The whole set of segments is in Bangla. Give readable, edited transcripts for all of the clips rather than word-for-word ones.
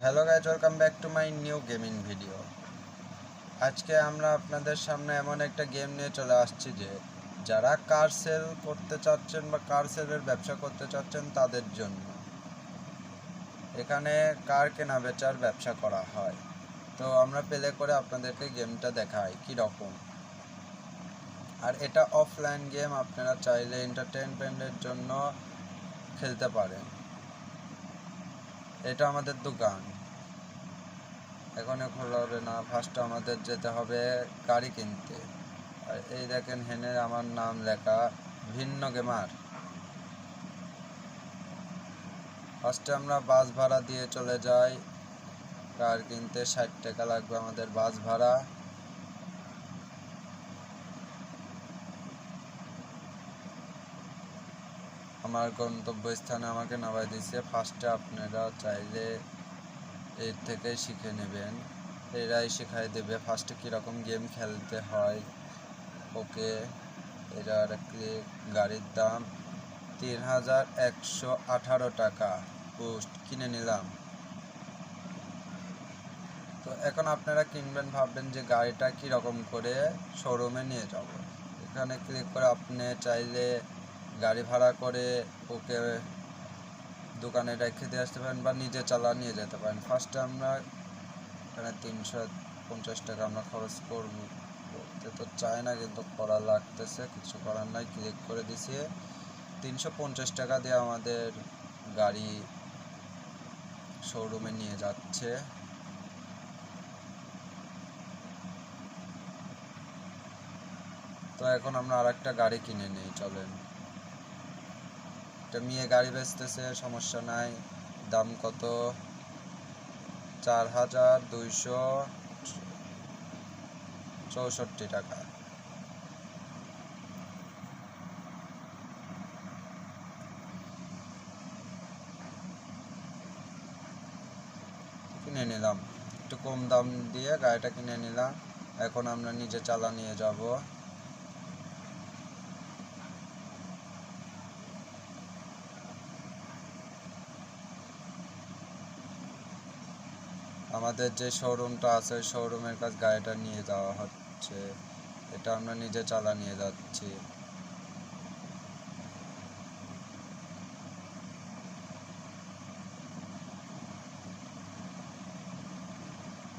Hello guys, welcome back to my new gaming video. আজকে আমরা আপনাদের সামনে এমন একটা গেম নিয়ে চলে আসছি যে যারা কার সেল করতে চাচ্ছেন বা কার সেলের ব্যবসা করতে চাচ্ছেন তাদের জন্য। এখানে কার কেনা বেচার ব্যবসা করা হয়। তো আমরা প্লে করে আপনাদেরকে গেমটা দেখাই কীরকম। আর এটা অফলাইন গেম, আপনারা চাইলে এন্টারটেনমেন্টের জন্য খেলতে পারেন। এটা আমাদের দোকান, এখনও খোলা হবে না। ফার্স্ট আমাদের যেতে হবে গাড়ি কিনতে। আর এই দেখেন হেনে আমার নাম লেখা ভিন্ন গেমার। ফার্স্টে আমরা বাস ভাড়া দিয়ে চলে যাই কার কিনতে। 60 টাকা লাগবে আমাদের বাস ভাড়া। আমার গন্তব্যস্থানে আমাকে নামাই দিয়েছে। ফার্স্টে আপনারা চাইলে এর থেকে শিখে নেবেন, এরাই শেখাই দেবে ফার্স্টে কীরকম গেম খেলতে হয়। ওকে, এটার ক্লিক। গাড়ির দাম 3118 টাকা। পোস্ট কিনে নিলাম। তো এখন আপনারা কিনবেন, ভাববেন যে গাড়িটা কীরকম করে শোরুমে নিয়ে যাব। এখানে ক্লিক করে আপনি চাইলে গাড়ি ভাড়া করে ওকে দোকানে রেখে দিয়ে আসতে পারেন বা নিজে চালা নিয়ে যেতে পারেন। ফার্স্টে আমরা এখানে 350 টাকা আমরা খরচ করতে তো চাই না, কিন্তু করা লাগতেছে, কিছু করার নাই। ক্লিক করে দিছি। 350 টাকা দিয়ে আমাদের গাড়ি শোরুমে নিয়ে যাচ্ছে। তো এখন আমরা আরেকটা গাড়ি কিনে নিই, চলেন। এটা মেয়ে গাড়ি বেচতেছে, সমস্যা নাই। দাম কত? 4264 টাকা। কিনে নিলাম, একটু কম দাম দিয়ে গাড়িটা কিনে নিলাম। এখন আমরা নিজে চালা নিয়ে যাব। আমাদের যে শোরুমটা আছে ওই শোরুমের কাছে গাড়িটা নিয়ে যাওয়া হচ্ছে। এটা আমরা নিজে চালা নিয়ে যাচ্ছি।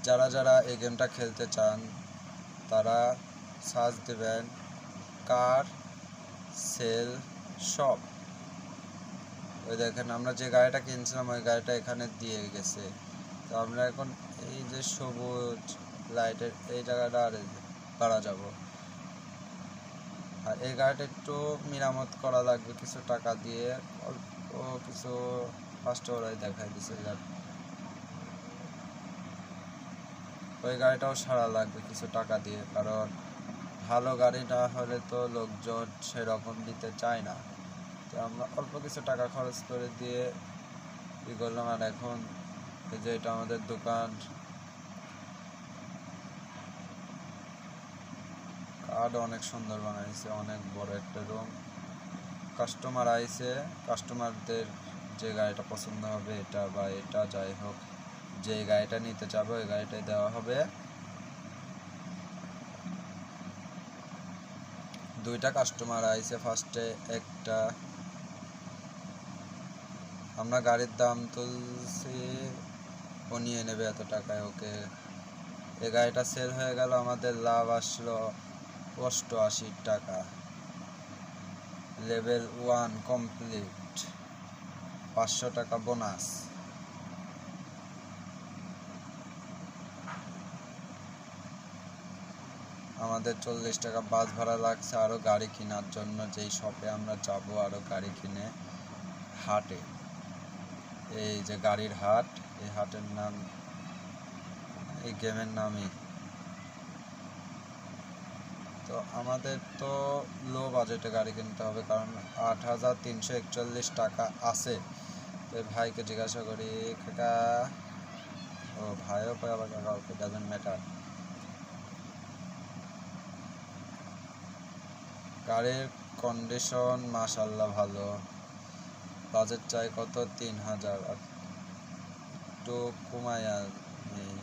যারা যারা এই গেমটা খেলতে চান তারা সার্চ দেবেন কার সেল শপ। ওই দেখেন আমরা যে গাড়িটা কিনছিলাম ওই গাড়িটা এখানে দিয়ে গেছে। তো আমরা এখন এই যে সবুজ লাইটের এই জায়গাটা আর পারা যাব। আর এই গাড়িটা একটু মেরামত করা লাগবে কিছু টাকা দিয়ে, অল্প কিছু। ফার্স্ট ওরাই দেখাই দিছে। ওই গাড়িটাও সারা লাগবে কিছু টাকা দিয়ে, কারণ ভালো গাড়ি না হলে তো লোকজন সেরকম দিতে চায় না। তো আমরা অল্প কিছু টাকা খরচ করে দিয়ে ই করলাম। আর এখন এই যে এটা আমাদের দোকান। কার্ড অনেক সুন্দর বানাইছে, অনেক বড় একটা রুম। কাস্টমার আইছে, কাস্টমারদের যে গাড়িটা পছন্দ হবে, এটা বা এটা যাই হোক, যে গাড়িটা নিতে চাবে ওই গাড়িটাই দেওয়া হবে। দুইটা কাস্টমার আইছে ফার্স্টে। একটা আমরা গাড়ির দাম তুলছি, ও নিয়ে নেবে এত টাকায়। ওকে, এই গাড়িটা সেল হয়ে গেল, আমাদের লাভ আসলো 88 টাকা। লেভেল 1 কমপ্লিট, 500 টাকা বোনাস। আমাদের 40 টাকা বাস ভাড়া লাগছে আরও গাড়ি কেনার জন্য, যেই শপে আমরা যাব আরও গাড়ি কিনে। হাটে, এই যে গাড়ির হাট, এই হাটের নাম, এই গেমের নামই। তো আমাদের তো লো বাজেটে গাড়ি কিনতে হবে, কারণ 8341 টাকা আছে। তো ভাইকে জিজ্ঞাসা করি, কাকা, ও ভাইও পায় আবার কাকা, ওকে, ডাজন্ট ম্যাটার। গাড়ির কন্ডিশন মাশাল্লাহ ভালো। বাজেট চাই কত? 3000। একটু কমায়া নেই।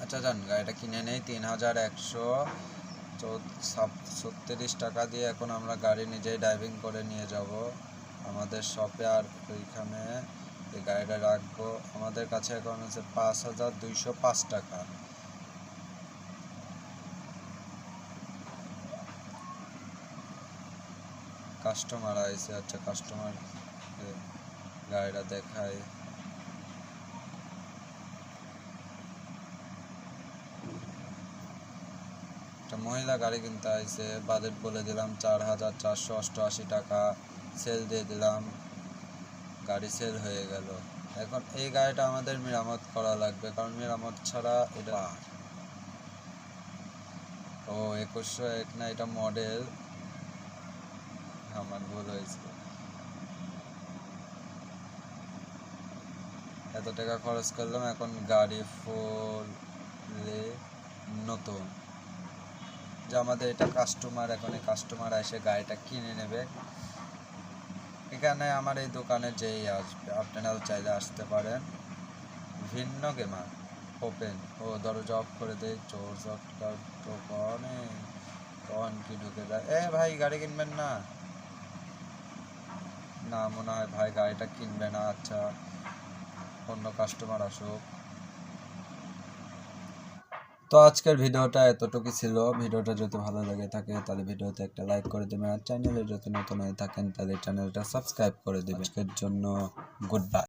আচ্ছা যান, গাড়িটা কিনে নেই 3136 টাকা দিয়ে। এখন আমরা গাড়ি নিজেই ড্রাইভিং করে নিয়ে যাব আমাদের শপে, আর ওইখানে এই গাড়িটা রাখবো। আমাদের কাছে এখন আছে 5205 টাকা। কাস্টমার আইছে, আচ্ছা কাস্টমার গাড়িটা দেখাই। একটা মহিলা গাড়ি কিনতে আইছে, বাজেট বলে দিলাম 4488 টাকা, সেল দিয়ে দিলাম, গাড়ি সেল হয়ে গেল। এখন এই গাড়িটা আমাদের মেরামত করা লাগবে, কারণ মেরামত ছাড়া এটা ও 2101 না, এটা মডেল, আমার ভুল হয়েছে। এত টাকা খরচ করলাম, এখন গাড়ি ফুললি নতুন। যে আমাদের এটা কাস্টমার, এখন এই কাস্টমার এসে গাড়িটা কিনে নেবে। এখানে আমার এই দোকানে যেই আসবে আপনারাও চাইলে আসতে পারেন। ভিন্ন গেমার ওপেন, ও দরজা অফ করে দেয়, চোর চটকার তো কনে কন কি ঢুকে যায়। ভাই গাড়ি কিনবেন না? না মনে হয় ভাই গাড়িটা কিনবে না। আচ্ছা অন্য কাস্টমার আসুক। তো আজকের ভিডিওটা এতটুকু ছিল। ভিডিওটা যদি ভালো লাগে থাকে তাহলে ভিডিওতে একটা লাইক করে দেবেন, আর চ্যানেলে যদি নতুন হয়ে থাকেন তাহলে চ্যানেলটা সাবস্ক্রাইব করে দেবেন। আজকের জন্য গুড বাই।